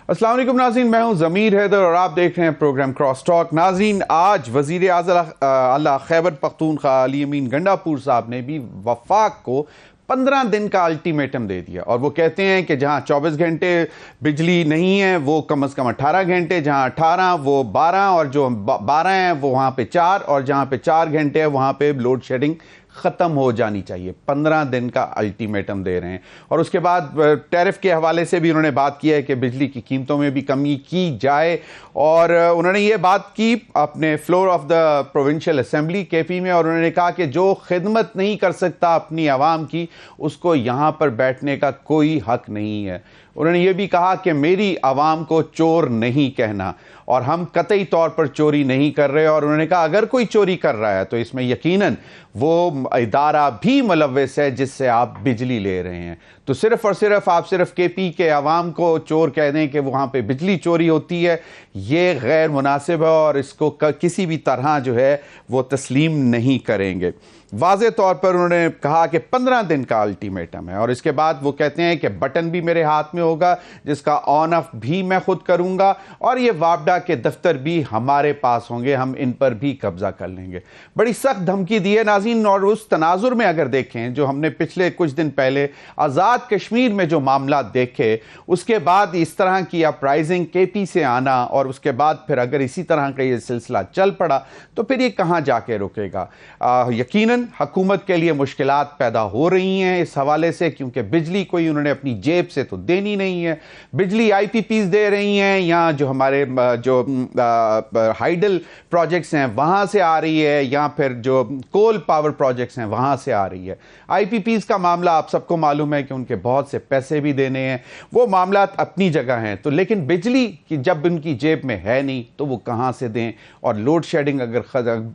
السلام علیکم ناظرین، میں ہوں ضمیر حیدر اور آپ دیکھ رہے ہیں پروگرام کراس ٹاک۔ ناظرین، آج وزیر اعلیٰ خیبر پختونخوا علی امین گنڈاپور صاحب نے بھی وفاق کو 15 دن کا الٹیمیٹم دے دیا، اور وہ کہتے ہیں کہ جہاں 24 گھنٹے بجلی نہیں ہے وہ کم از کم 18 گھنٹے، جہاں 18 وہ 12، اور جو 12 ہیں وہ وہاں پہ 4، اور جہاں پہ 4 گھنٹے ہے وہاں پہ لوڈ شیڈنگ ختم ہو جانی چاہیے۔ 15 دن کا الٹیمیٹم دے رہے ہیں، اور اس کے بعد ٹیرف کے حوالے سے بھی انہوں نے بات کی ہے کہ بجلی کی قیمتوں میں بھی کمی کی جائے، اور انہوں نے یہ بات کی اپنے floor of the provincial assembly K P میں، اور انہوں نے کہا کہ جو خدمت نہیں کر سکتا اپنی عوام کی، اس کو یہاں پر بیٹھنے کا کوئی حق نہیں ہے۔ انہوں نے یہ بھی کہا کہ میری عوام کو چور نہیں کہنا، اور ہم قطعی طور پر چوری نہیں کر رہے، اور انہوں نے کہا اگر کوئی چوری کر رہا ہے تو اس میں یقیناً وہ ادارہ بھی ملوث ہے جس سے آپ بجلی لے رہے ہیں۔ تو صرف اور صرف آپ صرف کے پی کے عوام کو چور کہہ دیں کہ وہاں پہ بجلی چوری ہوتی ہے، یہ غیر مناسب ہے، اور اس کو کسی بھی طرح جو ہے وہ تسلیم نہیں کریں گے۔ واضح طور پر انہوں نے کہا کہ 15 دن کا الٹیمیٹم ہے، اور اس کے بعد وہ کہتے ہیں کہ بٹن بھی میرے ہاتھ میں ہوگا جس کا آن آف بھی میں خود کروں گا، اور یہ وابڈا کے دفتر بھی ہمارے پاس ہوں گے، ہم ان پر بھی قبضہ کر لیں گے۔ بڑی سخت دھمکی دی ہے ناظرین، اور اس تناظر میں اگر دیکھیں جو ہم نے پچھلے کچھ دن پہلے آزاد کشمیر میں جو معاملات دیکھے، اس کے بعد اس طرح کی اپرائزنگ کے پی سے آنا، اور اس کے بعد پھر اگر اسی طرح کا یہ سلسلہ چل پڑا تو پھر یہ کہاں جا کے رکے گا۔ یقیناً حکومت کے لیے مشکلات پیدا ہو رہی ہیں اس حوالے سے، کیونکہ بجلی کوئی انہوں نے اپنی جیب سے تو دینی نہیں ہے، بجلی آئی پی پیز دے رہی ہیں، یا جو ہمارے جو ہائیڈل پروجیکٹس ہیں وہاں سے آ رہی ہے، یا پھر جو کول پاور پروجیکٹس ہیں وہاں سے آ رہی ہے۔ آئی پی پیز کا معاملہ آپ سب کو معلوم ہے کہ ان کے بہت سے پیسے بھی دینے ہیں، وہ معاملات اپنی جگہ ہیں، تو لیکن بجلی کی جب ان کی جیب میں ہے نہیں تو وہ کہاں سے دیں؟ اور لوڈ شیڈنگ اگر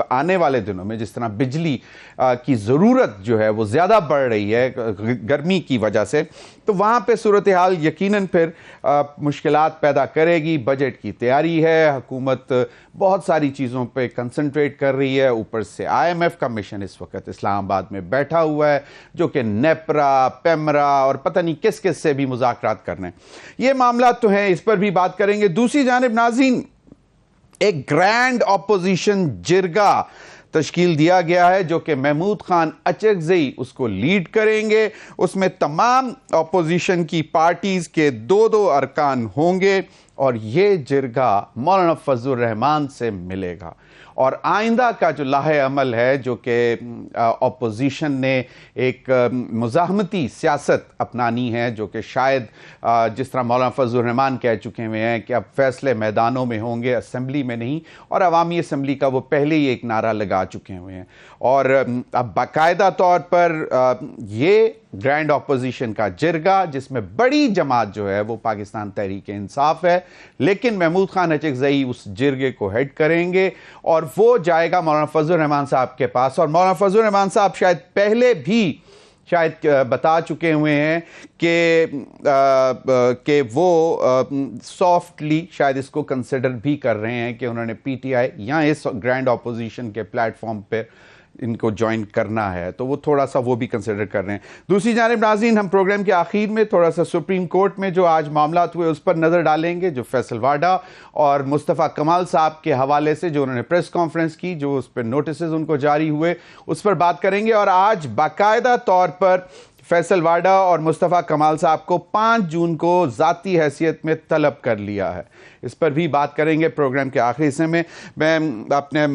آنے والے دنوں میں جس طرح بجلی کی ضرورت جو ہے وہ زیادہ بڑھ رہی ہے گرمی کی وجہ سے، تو وہاں پہ صورتحال یقیناً پھر مشکلات پیدا کرے گی۔ بجٹ کی تیاری ہے، حکومت بہت ساری چیزوں پہ کنسنٹریٹ کر رہی ہے، اوپر سے آئی ایم ایف کا مشن اس وقت اسلام آباد میں بیٹھا ہوا ہے جو کہ نیپرا، پیمرا اور پتہ نہیں کس کس سے بھی مذاکرات کر رہے ہیں۔ یہ معاملات تو ہیں، اس پر بھی بات کریں گے۔ دوسری جانب ناظرین، ایک گرینڈ اپوزیشن جرگہ تشکیل دیا گیا ہے جو کہ محمود خان اچکزئی اس کو لیڈ کریں گے۔ اس میں تمام اپوزیشن کی پارٹیز کے 2 ارکان ہوں گے، اور یہ جرگہ مولانا فضل الرحمان سے ملے گا، اور آئندہ کا جو لاہے عمل ہے جو کہ اپوزیشن نے ایک مزاحمتی سیاست اپنانی ہے، جو کہ شاید جس طرح مولانا فضل الرحمان کہہ چکے ہوئے ہیں کہ اب فیصلے میدانوں میں ہوں گے، اسمبلی میں نہیں، اور عوامی اسمبلی کا وہ پہلے ہی ایک نعرہ لگا چکے ہوئے ہیں، اور اب باقاعدہ طور پر یہ گرینڈ اپوزیشن کا جرگہ جس میں بڑی جماعت جو ہے وہ پاکستان تحریک انصاف ہے، لیکن محمود خان اچکزئی اس جرگے کو ہیڈ کریں گے، اور وہ جائے گا مولانا فضل الرحمان صاحب کے پاس۔ اور مولانا فضل الرحمان صاحب شاید پہلے بھی شاید بتا چکے ہوئے ہیں کہ وہ سافٹلی شاید اس کو کنسیڈر بھی کر رہے ہیں کہ انہوں نے پی ٹی آئی یا اس گرینڈ اپوزیشن کے پلیٹ فارم پہ ان کو جوائن کرنا ہے، تو وہ تھوڑا سا وہ بھی کنسیڈر کر رہے ہیں۔ دوسری جانب ناظرین، ہم پروگرام کے آخر میں تھوڑا سا سپریم کورٹ میں جو آج معاملات ہوئے اس پر نظر ڈالیں گے، جو فیصل واڈا اور مصطفیٰ کمال صاحب کے حوالے سے جو انہوں نے پریس کانفرنس کی، جو اس پہ نوٹسز ان کو جاری ہوئے، اس پر بات کریں گے۔ اور آج باقاعدہ طور پر فیصل واڈا اور مصطفیٰ کمال صاحب کو 5 جون کو ذاتی حیثیت میں طلب کر لیا ہے، اس پر بھی بات کریں گے پروگرام کے آخری حصے میں۔ میں اپنے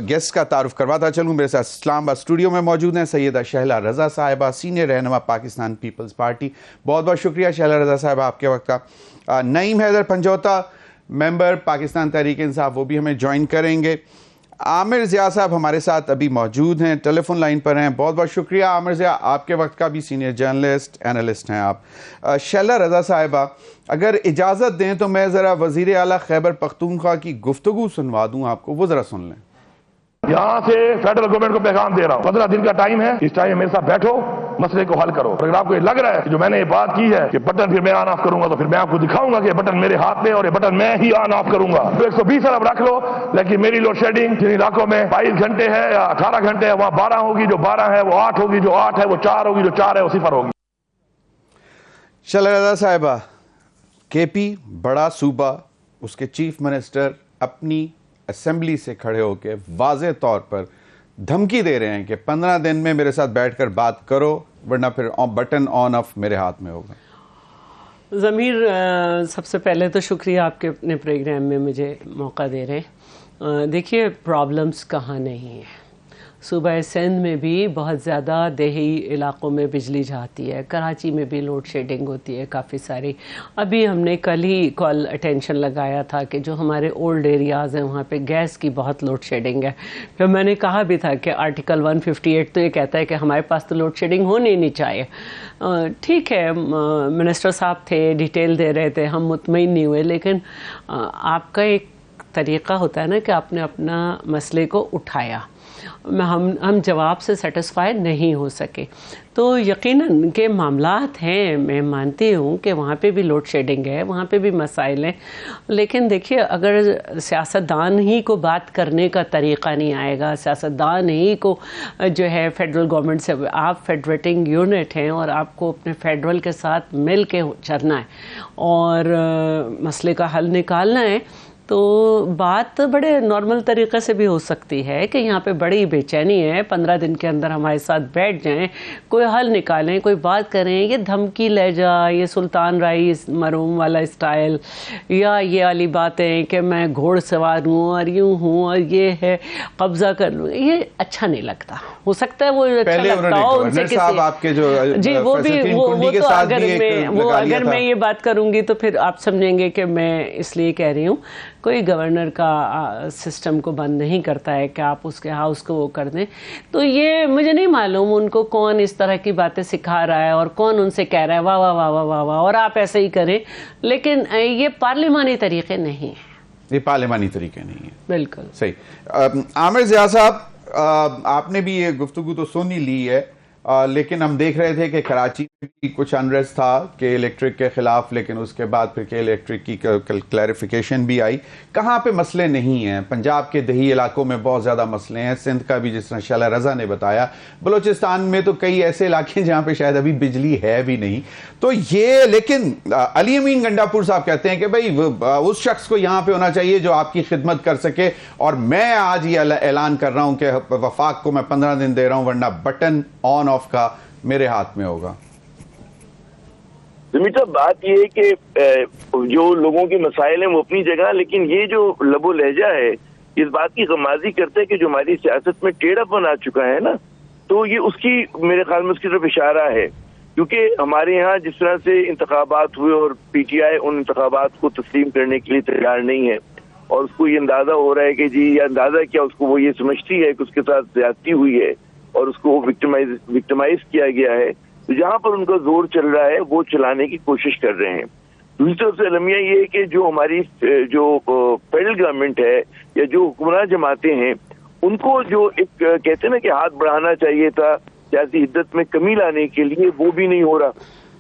گیسٹ کا تعارف کرواتا چلوں۔ میرے ساتھ اسلام آباد اسٹوڈیو میں موجود ہیں سیدہ شہلا رضا صاحبہ، سینئر رہنما پاکستان پیپلز پارٹی۔ بہت بہت شکریہ شہلا رضا صاحبہ آپ کے وقت کا۔ نعیم حیدر پنجوتا، ممبر پاکستان تحریک انصاف، وہ بھی ہمیں جوائن کریں گے۔ عامر ضیاء صاحب ہمارے ساتھ ابھی موجود ہیں، ٹیلی فون لائن پر ہیں۔ بہت بہت شکریہ عامر ضیاء، آپ کے وقت کا بھی، سینئر جرنلسٹ اینالسٹ ہیں آپ۔ شہلا رضا صاحبہ، اگر اجازت دیں تو میں ذرا وزیر اعلیٰ خیبر پختونخوا کی گفتگو سنوا دوں آپ کو، وہ ذرا سن لیں۔ یہاں سے فیڈرل گورنمنٹ کو پیغام دے رہا ہوں، 15 دن کا ٹائم ہے، اس ٹائم میرے ساتھ بیٹھو، مسئلے کو حل کرو۔ اگر آپ کو یہ لگ رہا ہے کہ جو میں نے یہ بات کی ہے کہ بٹن پھر میں آن آف کروں گا، تو پھر میں آپ کو دکھاؤں گا کہ بٹن میرے ہاتھ میں اور یہ بٹن میں ہی آن آف کروں گا۔ تو 120 ارب رکھ لو، لیکن میری لوڈ شیڈنگ جن علاقوں میں 22 گھنٹے ہے یا 18 گھنٹے ہے وہاں 12 ہوگی، جو 12 ہے وہ 8 ہوگی، جو 8 ہے وہ 4 ہوگی، جو 4 ہے وہ 0 ہوگی۔ شہلا رضا صاحبہ، کے پی بڑا صوبہ، اس کے چیف منسٹر اپنی اسمبلی سے کھڑے ہو کے واضح طور پر دھمکی دے رہے ہیں کہ 15 دن میں میرے ساتھ بیٹھ کر بات کرو ورنہ پھر بٹن آن آف میرے ہاتھ میں ہوگا. ضمیر، سب سے پہلے تو شکریہ آپ کے اپنے پروگرام میں مجھے موقع دے رہے ہیں. دیکھیے پرابلمس کہاں نہیں ہیں. صوبہ سندھ میں بھی بہت زیادہ دیہی علاقوں میں بجلی جاتی ہے، کراچی میں بھی لوڈ شیڈنگ ہوتی ہے کافی ساری. ابھی ہم نے کل ہی کال اٹینشن لگایا تھا کہ جو ہمارے اولڈ ایریاز ہیں وہاں پہ گیس کی بہت لوڈ شیڈنگ ہے. پھر میں نے کہا بھی تھا کہ آرٹیکل 158 تو یہ کہتا ہے کہ ہمارے پاس تو لوڈ شیڈنگ ہونی نہیں چاہیے. ٹھیک ہے، منسٹر صاحب تھے، ڈیٹیل دے رہے تھے، ہم مطمئن نہیں ہوئے، لیکن آپ کا ایک طریقہ ہوتا ہے نا کہ آپ نے اپنا مسئلے کو اٹھایا. ہم جواب سے سیٹسفائی نہیں ہو سکے. تو یقیناً کہ معاملات ہیں، میں مانتی ہوں کہ وہاں پہ بھی لوڈ شیڈنگ ہے، وہاں پہ بھی مسائل ہیں، لیکن دیکھیے اگر سیاستدان ہی کو بات کرنے کا طریقہ نہیں آئے گا، سیاستدان ہی کو جو ہے فیڈرل گورنمنٹ سے، آپ فیڈریٹنگ یونٹ ہیں اور آپ کو اپنے فیڈرل کے ساتھ مل کے چلنا ہے اور مسئلے کا حل نکالنا ہے، تو بات بڑے نارمل طریقے سے بھی ہو سکتی ہے کہ یہاں پہ بڑی بے چینی ہے، 15 دن کے اندر ہمارے ساتھ بیٹھ جائیں، کوئی حل نکالیں، کوئی بات کریں. یہ دھمکی لے جا، یہ سلطان رائی مرحوم والا اسٹائل، یا یہ والی باتیں کہ میں گھوڑ سوار ہوں اور یوں ہوں اور یہ ہے قبضہ کر لوں، یہ اچھا نہیں لگتا. ہو سکتا ہے وہ اچھا لگتا ہو ان سے کسی، جی وہ بھی وہ تو اگر میں یہ بات کروں گی تو پھر آپ سمجھیں گے کہ میں اس لیے کہہ رہی ہوں. کوئی گورنر کا سسٹم کو بند نہیں کرتا ہے کہ آپ اس کے ہاؤس کو وہ کر دیں. تو یہ مجھے نہیں معلوم ان کو کون اس طرح کی باتیں سکھا رہا ہے اور کون ان سے کہہ رہا ہے واہ واہ واہ واہ واہ واہ اور آپ ایسے ہی کریں، لیکن یہ پارلیمانی طریقے نہیں ہیں. یہ پارلیمانی طریقے نہیں ہیں. بالکل صحیح. عامر ضیاء صاحب، آپ نے بھی یہ گفتگو تو سن ہی لی ہے، لیکن ہم دیکھ رہے تھے کہ کراچی میں بھی کچھ انریسٹ تھا کہ الیکٹرک کے خلاف، لیکن اس کے بعد پھر کہ الیکٹرک کی کلیریفیکیشن بھی آئی. کہاں پہ مسئلے نہیں ہیں؟ پنجاب کے دیہی علاقوں میں بہت زیادہ مسئلے ہیں، سندھ کا بھی جس طرح شعلہ رضا نے بتایا، بلوچستان میں تو کئی ایسے علاقے ہیں جہاں پہ شاید ابھی بجلی ہے بھی نہیں. تو یہ لیکن علی امین گنڈا پور صاحب کہتے ہیں کہ بھائی اس شخص کو یہاں پہ ہونا چاہیے جو آپ کی خدمت کر سکے، اور میں آج یہ اعلان کر رہا ہوں کہ وفاق کو میں 15 دن دے رہا ہوں ورنہ بٹن آن آف کا میرے ہاتھ میں ہوگا. زمین صاحب، بات یہ ہے کہ جو لوگوں کے مسائل ہیں وہ اپنی جگہ، لیکن یہ جو لب و لہجہ ہے اس بات کی غمازی کرتا ہے کہ جو ہماری سیاست میں ٹیڑھا پن آ چکا ہے نا، تو یہ اس کی میرے خیال میں اس کی طرف اشارہ ہے. کیونکہ ہمارے یہاں جس طرح سے انتخابات ہوئے اور پی ٹی آئی ان انتخابات کو تسلیم کرنے کے لیے تیار نہیں ہے، اور اس کو یہ اندازہ ہو رہا ہے کہ جی یہ اندازہ کیا، اس کو وہ یہ سمجھتی ہے کہ اس کے ساتھ زیادتی ہوئی ہے اور اس کو وکٹمائز کیا گیا ہے، تو جہاں پر ان کا زور چل رہا ہے وہ چلانے کی کوشش کر رہے ہیں. دوسری طرف سے المیہ یہ ہے کہ جو ہماری جو فیڈرل گورنمنٹ ہے یا جو حکمراں جماعتیں ہیں، ان کو جو ایک کہتے ہیں نا کہ ہاتھ بڑھانا چاہیے تھا سیاسی حدت میں کمی لانے کے لیے، وہ بھی نہیں ہو رہا.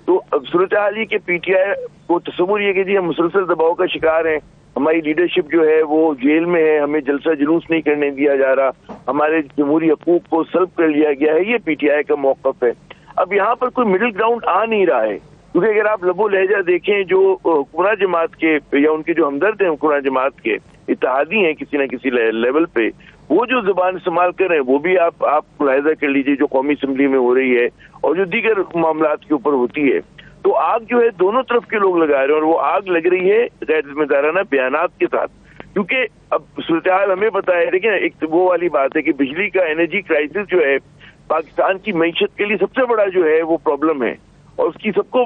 تو اب صورتحال یہ کہ پی ٹی آئی کو تصور یہ کہ جی ہم مسلسل دباؤ کا شکار ہیں، ہماری لیڈرشپ جو ہے وہ جیل میں ہے، ہمیں جلسہ جلوس نہیں کرنے دیا جا رہا، ہمارے جمہوری حقوق کو سلب کر لیا گیا ہے، یہ پی ٹی آئی کا موقف ہے. اب یہاں پر کوئی مڈل گراؤنڈ آ نہیں رہا ہے، کیونکہ اگر آپ لب و لہجہ دیکھیں جو حکمراں جماعت کے یا ان کے جو ہمدرد ہیں حکمراں جماعت کے اتحادی ہیں کسی نہ کسی لیول پہ، وہ جو زبان استعمال کر رہے ہیں وہ بھی آپ ملاحظہ کر لیجئے جو قومی اسمبلی میں ہو رہی ہے اور جو دیگر معاملات کے اوپر ہوتی ہے. تو آگ جو ہے دونوں طرف کے لوگ لگا رہے ہیں، اور وہ آگ لگ رہی ہے غیر ذمہ دارانہ بیانات کے ساتھ. کیونکہ اب صورتحال ہمیں پتہ ہے، دیکھیں ایک وہ والی بات ہے کہ بجلی کا انرجی کرائسس جو ہے پاکستان کی معیشت کے لیے سب سے بڑا جو ہے وہ پرابلم ہے، اور اس کی سب کو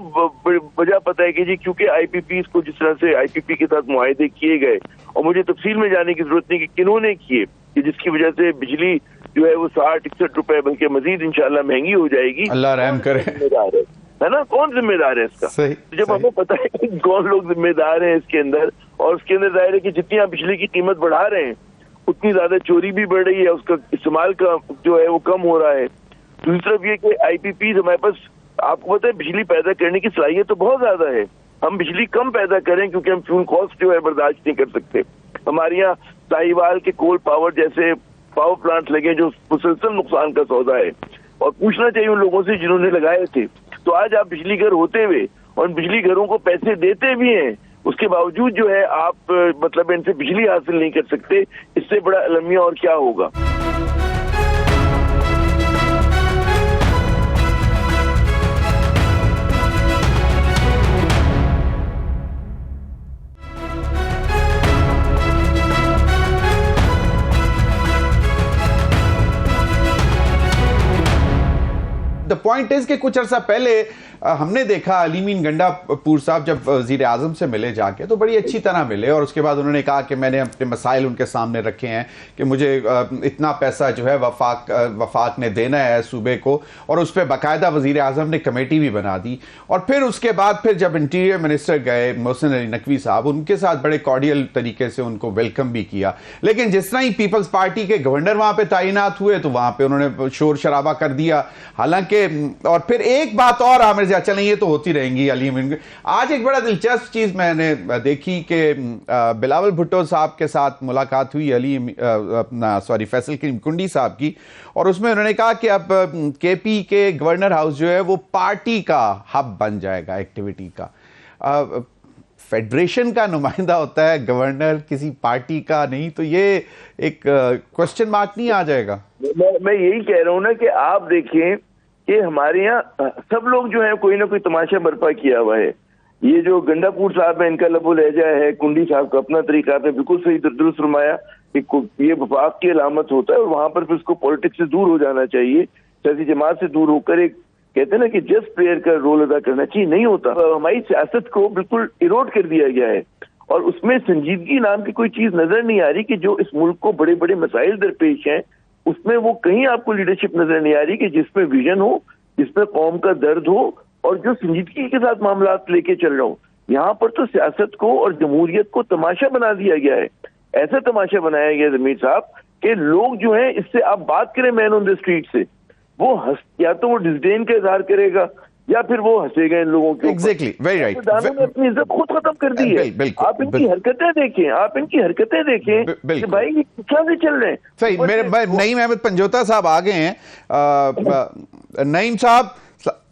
وجہ پتہ ہے کہ جی کیونکہ آئی پی پیز کو جس طرح سے آئی پی پی کے ساتھ معاہدے کیے گئے، اور مجھے تفصیل میں جانے کی ضرورت نہیں کہ کنہوں نے کیے، کہ جس کی وجہ سے بجلی جو ہے وہ 60-61 روپے بلکہ مزید انشاءاللہ مہنگی ہو جائے گی. اللہ رحم کرے. ہے نا، کون ذمہ دار ہے اس کا؟ جب ہمیں پتہ ہے کہ کون لوگ ذمہ دار ہیں اس کے اندر، اور اس کے اندر ظاہر ہے کہ جتنی آپ بجلی کی قیمت بڑھا رہے ہیں اتنی زیادہ چوری بھی بڑھ رہی ہے، اس کا استعمال کا جو ہے وہ کم ہو رہا ہے. دوسری طرف یہ کہ آئی پی پیز ہمارے پاس آپ کو پتہ ہے بجلی پیدا کرنے کی صلاحیت تو بہت زیادہ ہے، ہم بجلی کم پیدا کریں کیونکہ ہم فیول کاسٹ جو ہے برداشت نہیں کر سکتے. ہمارے یہاں ساہیوال کے کول پاور جیسے پاور پلانٹ لگے جو مسلسل نقصان کا سودا ہے، اور پوچھنا چاہیے ان لوگوں سے جنہوں نے لگائے تھے. تو آج آپ بجلی گھر ہوتے ہوئے اور بجلی گھروں کو پیسے دیتے بھی ہیں، اس کے باوجود جو ہے آپ مطلب ان سے بجلی حاصل نہیں کر سکتے، اس سے بڑا المیہ اور کیا ہوگا؟ دا پوائنٹ از کہ کچھ عرصہ پہلے ہم نے دیکھا علی امین گنڈا پور صاحب جب وزیر اعظم سے ملے جا کے تو بڑی اچھی طرح ملے، اور اس کے بعد انہوں نے کہا کہ میں نے اپنے مسائل ان کے سامنے رکھے ہیں کہ مجھے اتنا پیسہ جو ہے وفاق نے دینا ہے صوبے کو، اور اس پہ باقاعدہ وزیر اعظم نے کمیٹی بھی بنا دی. اور پھر اس کے بعد پھر جب انٹیریئر منسٹر گئے محسن علی نقوی صاحب، ان کے ساتھ بڑے کارڈیل طریقے سے ان کو ویلکم بھی کیا. لیکن جس طرح ہی پیپلز پارٹی کے گورنر وہاں پہ تعینات ہوئے تو وہاں پہ انہوں نے شور شرابہ کر دیا. حالانکہ اور پھر ایک بات اور عامر جی، چلیں یہ تو ہوتی رہیں گی. علی امین آج ایک بڑا دلچسپ چیز میں نے دیکھی کہ بلاول بھٹو صاحب کے ساتھ ملاقات ہوئی فیصل کریم کنڈی صاحب کی، اور اس میں انہوں نے کہا کہ اب کے پی کے گورنر ہاؤس جو ہے وہ پارٹی کا ہب بن جائے گا ایکٹیویٹی کا. فیڈریشن کا نمائندہ ہوتا ہے گورنر، کسی پارٹی کا نہیں، تو یہ ایک کوسچن مارک نہیں آ جائے گا؟ میں یہی کہہ رہا ہوں نا کہ آپ دیکھیں کہ ہمارے یہاں سب لوگ جو ہیں کوئی نہ کوئی تماشا برپا کیا ہوا ہے. یہ جو گنڈا پور صاحب ہے ان کا لب و لہجہ ہے، کنڈی صاحب کا اپنا طریقہ، آپ نے بالکل صحیح درست فرمایا کہ یہ وفاق کی علامت ہوتا ہے، اور وہاں پر پھر اس کو پالیٹکس سے دور ہو جانا چاہیے، سیاسی جماعت سے دور ہو کر ایک کہتے ہیں نا کہ جسٹ پلیئر کا رول ادا کرنا چاہیے. نہیں ہوتا، ہماری سیاست کو بالکل ایروڈ کر دیا گیا ہے، اور اس میں سنجیدگی نام کی کوئی چیز نظر نہیں آ رہی کہ جو اس ملک کو بڑے بڑے مسائل درپیش ہیں اس میں وہ کہیں آپ کو لیڈرشپ نظر نہیں آ رہی کہ جس میں ویژن ہو، جس میں قوم کا درد ہو، اور جو سنجیدگی کے ساتھ معاملات لے کے چل رہا ہوں. یہاں پر تو سیاست کو اور جمہوریت کو تماشا بنا دیا گیا ہے. ایسا تماشا بنایا گیا ضمیر صاحب کہ لوگ جو ہیں اس سے آپ بات کریں مین آن دا اسٹریٹ سے، وہ یا تو وہ ڈسڈین کا اظہار کرے گا یا پھر وہ ہنسے گا ان لوگوں کے. Exactly, very right. دانوں نے اپنی عزت خود ختم کر دی ہے. آپ ان کی حرکتیں دیکھیں، آپ ان کی حرکتیں دیکھیں کہ بھائی یہ کیا سے چل رہے ہیں. صحیح. میرے نعیم احمد پنجوتا صاحب آ گئے ہیں. نعیم صاحب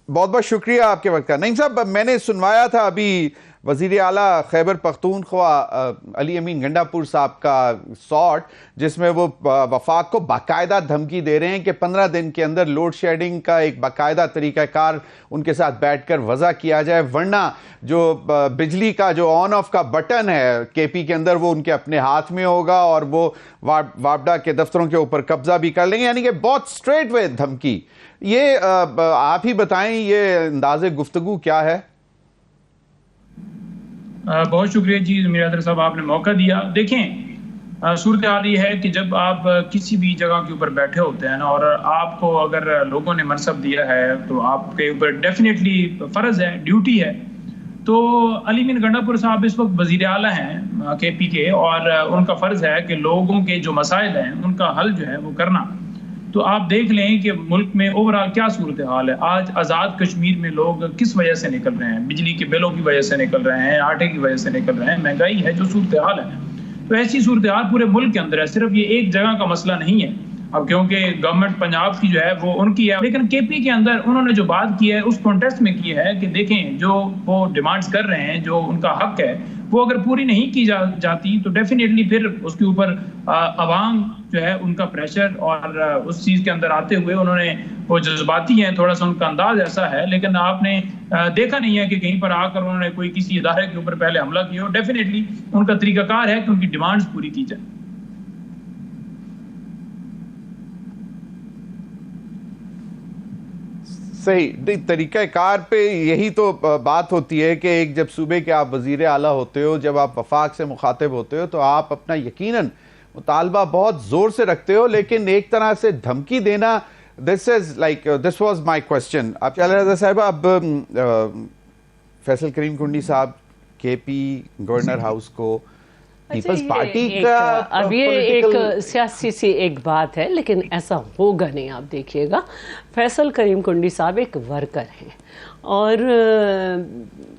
بہت بہت شکریہ آپ کے وقت کا. نعیم صاحب، میں نے سنوایا تھا ابھی وزیر اعلیٰ خیبر پختونخوا علی امین گنڈا پور صاحب کا سارٹ، جس میں وہ وفاق کو باقاعدہ دھمکی دے رہے ہیں کہ 15 دن کے اندر لوڈ شیڈنگ کا ایک باقاعدہ طریقہ کار ان کے ساتھ بیٹھ کر وضع کیا جائے، ورنہ جو بجلی کا جو آن آف کا بٹن ہے کے پی کے اندر وہ ان کے اپنے ہاتھ میں ہوگا، اور وہ واپڈا کے دفتروں کے اوپر قبضہ بھی کر لیں گے. یعنی کہ بہت سٹریٹ وے دھمکی. یہ آپ ہی بتائیں یہ انداز گفتگو کیا ہے؟ بہت شکریہ جی میرا صاحب، آپ نے موقع دیا. دیکھیں صورتحال یہ ہے کہ جب آپ کسی بھی جگہ کے اوپر بیٹھے ہوتے ہیں نا، اور آپ کو اگر لوگوں نے منصب دیا ہے تو آپ کے اوپر ڈیفینیٹلی فرض ہے، ڈیوٹی ہے. تو علی امین گنڈا پور صاحب اس وقت وزیر اعلیٰ ہیں کے پی کے، اور ان کا فرض ہے کہ لوگوں کے جو مسائل ہیں ان کا حل جو ہے وہ کرنا. تو آپ دیکھ لیں کہ ملک میں اوورآل کیا صورتحال ہے. آج آزاد کشمیر میں لوگ کس وجہ سے نکل رہے ہیں؟ بجلی کے بلوں کی وجہ سے نکل رہے ہیں، آٹے کی وجہ سے نکل رہے ہیں، مہنگائی ہے جو صورتحال ہے. تو ایسی صورتحال پورے ملک کے اندر ہے، صرف یہ ایک جگہ کا مسئلہ نہیں ہے. اب کیونکہ گورنمنٹ پنجاب کی جو ہے وہ ان کی ہے، لیکن کے پی کے اندر انہوں نے جو بات کی ہے اس کانٹیکسٹ میں کی ہے کہ دیکھیں جو وہ ڈیمانڈز کر رہے ہیں، جو ان کا حق ہے، وہ اگر پوری نہیں کی جاتی تو ڈیفینیٹلی پھر اس کے اوپر عوام جو ہے ان کا پریشر، اور اس چیز کے اندر آتے ہوئے انہوں نے وہ جذباتی ہیں، تھوڑا سا ان کا انداز ایسا ہے. لیکن آپ نے دیکھا نہیں ہے کہ کہیں پر آ کر انہوں نے کوئی کسی ادارے کے اوپر پہلے حملہ کیا ہو. ڈیفینیٹلی ان کا طریقہ کار ہے کہ ان کی ڈیمانڈز پوری کی جائے. صحیح. طریقہ کار پہ یہی تو بات ہوتی ہے کہ ایک جب صوبے کے آپ وزیر اعلیٰ ہوتے ہو، جب آپ وفاق سے مخاطب ہوتے ہو تو آپ اپنا یقیناً مطالبہ بہت زور سے رکھتے ہو، لیکن ایک طرح سے دھمکی دینا، دس واز مائی کوسچن. آپ چل رہے صاحب، اب فیصل کریم کنڈی صاحب کے پی گورنر ہاؤس کو پیپلز پارٹی کا، اب یہ ایک سیاسی سی ایک بات ہے لیکن ایسا ہوگا نہیں. آپ دیکھیے گا فیصل کریم کنڈی صاحب ایک ورکر ہیں، اور